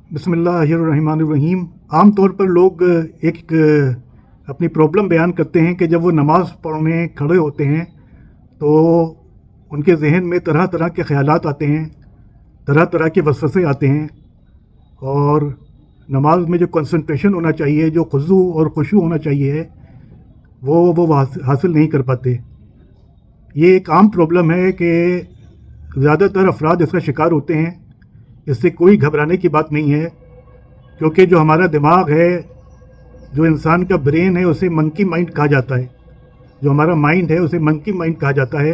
बिस्मिल्लाहिर्रहमानिर्रहीम। आम तौर पर लोग एक अपनी प्रॉब्लम बयान करते हैं कि जब वो नमाज़ पढ़ने खड़े होते हैं तो उनके जहन में तरह तरह के ख़यालात आते हैं, तरह तरह के वसवसे आते हैं और नमाज में जो कंसंट्रेशन होना चाहिए, जो खुशू और खुशू होना चाहिए वो हासिल नहीं कर पाते। ये एक आम प्रॉब्लम है कि ज़्यादातर अफराद इसका शिकार होते हैं। इससे कोई घबराने की बात नहीं है, क्योंकि जो हमारा दिमाग है, जो इंसान का ब्रेन है, उसे मंकी माइंड कहा जाता है। जो हमारा माइंड है उसे मंकी माइंड कहा जाता है।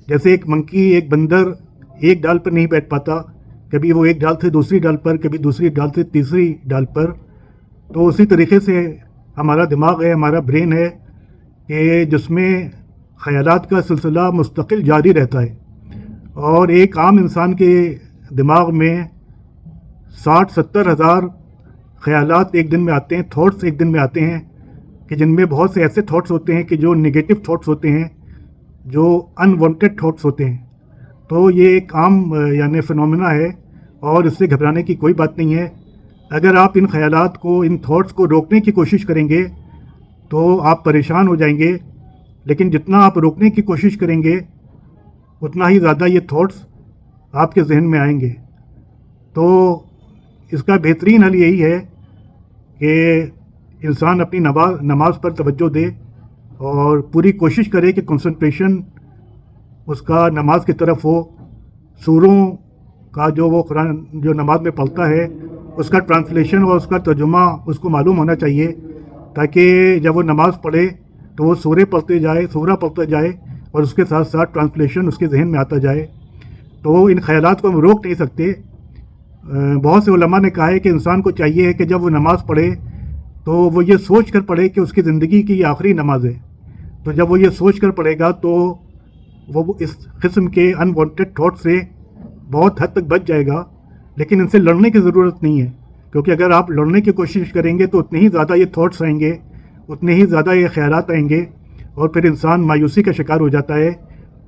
जैसे एक मंकी, एक बंदर एक डाल पर नहीं बैठ पाता, कभी वो एक डाल से दूसरी डाल पर, कभी दूसरी डाल से तीसरी डाल पर, तो उसी तरीके से हमारा दिमाग है, हमारा ब्रेन है कि जिसमें ख़यालात का सिलसिला मुस्तकिल जारी रहता है। और एक आम इंसान के दिमाग में 60-70 हज़ार ख़यालात एक दिन में आते हैं, थॉट्स एक दिन में आते हैं, कि जिनमें बहुत से ऐसे थॉट्स होते हैं कि जो नेगेटिव थॉट्स होते हैं, जो अनवांटेड थॉट्स होते हैं। तो ये एक आम यानी फिनोमेना है और इससे घबराने की कोई बात नहीं है। अगर आप इन ख़यालात को, इन थॉट्स को रोकने की कोशिश करेंगे तो आप परेशान हो जाएंगे, लेकिन जितना आप रोकने की कोशिश करेंगे उतना ही ज़्यादा ये थॉट्स आपके जहन में आएंगे। तो इसका बेहतरीन हल यही है कि इंसान अपनी नमाज पर तवज्जो दे और पूरी कोशिश करे कि कंसंट्रेशन उसका नमाज की तरफ हो। सूरों का जो वो कुरान जो नमाज में पढ़ता है उसका ट्रांसलेशन और उसका तर्जुमा उसको मालूम होना चाहिए, ताकि जब वो नमाज़ पढ़े तो वो सूरा पढ़ते जाए और उसके साथ साथ ट्रांसलेशन उसके जहन में आता जाए। तो इन ख़यालात को हम रोक नहीं सकते। बहुत से उलमा ने कहा है कि इंसान को चाहिए है कि जब वो नमाज़ पढ़े तो वो ये सोच कर पढ़े कि उसकी ज़िंदगी की ये आखिरी नमाज है। तो जब वो ये सोच कर पढ़ेगा तो वो इस किस्म के अनवांटेड थॉट से बहुत हद तक बच जाएगा। लेकिन इनसे लड़ने की ज़रूरत नहीं है, क्योंकि अगर आप लड़ने की कोशिश करेंगे तो उतने ही ज़्यादा ये थॉट्स आएंगे, उतने ही ज़्यादा ये ख़यालात आएंगे और फिर इंसान मायूसी का शिकार हो जाता है,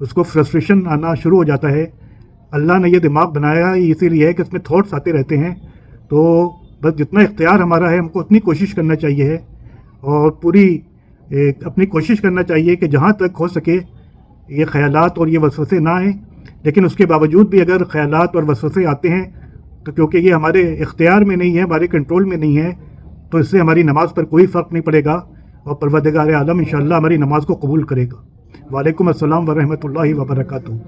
उसको फ्रस्ट्रेशन आना शुरू हो जाता है। अल्लाह ने ये दिमाग बनाया है इसीलिए है कि इसमें थॉट्स आते रहते हैं। तो बस जितना इख्तियार हमारा है हमको उतनी कोशिश करना चाहिए है और पूरी अपनी कोशिश करना चाहिए कि जहाँ तक हो सके ये ख़यालात और ये वसवसे ना आएँ। लेकिन उसके बावजूद भी अगर ख़यालात और वसवसे आते हैं तो क्योंकि ये हमारे इख्तियार में नहीं है, हमारे कंट्रोल में नहीं है, तो इससे हमारी नमाज़ पर कोई फ़र्क नहीं पड़ेगा और परवरदिगार आलम इंशाअल्लाह हमारी नमाज़ को कबूल करेगा। वालेकुम अस्सलाम व रहमतुल्लाहि व बरकातुहू।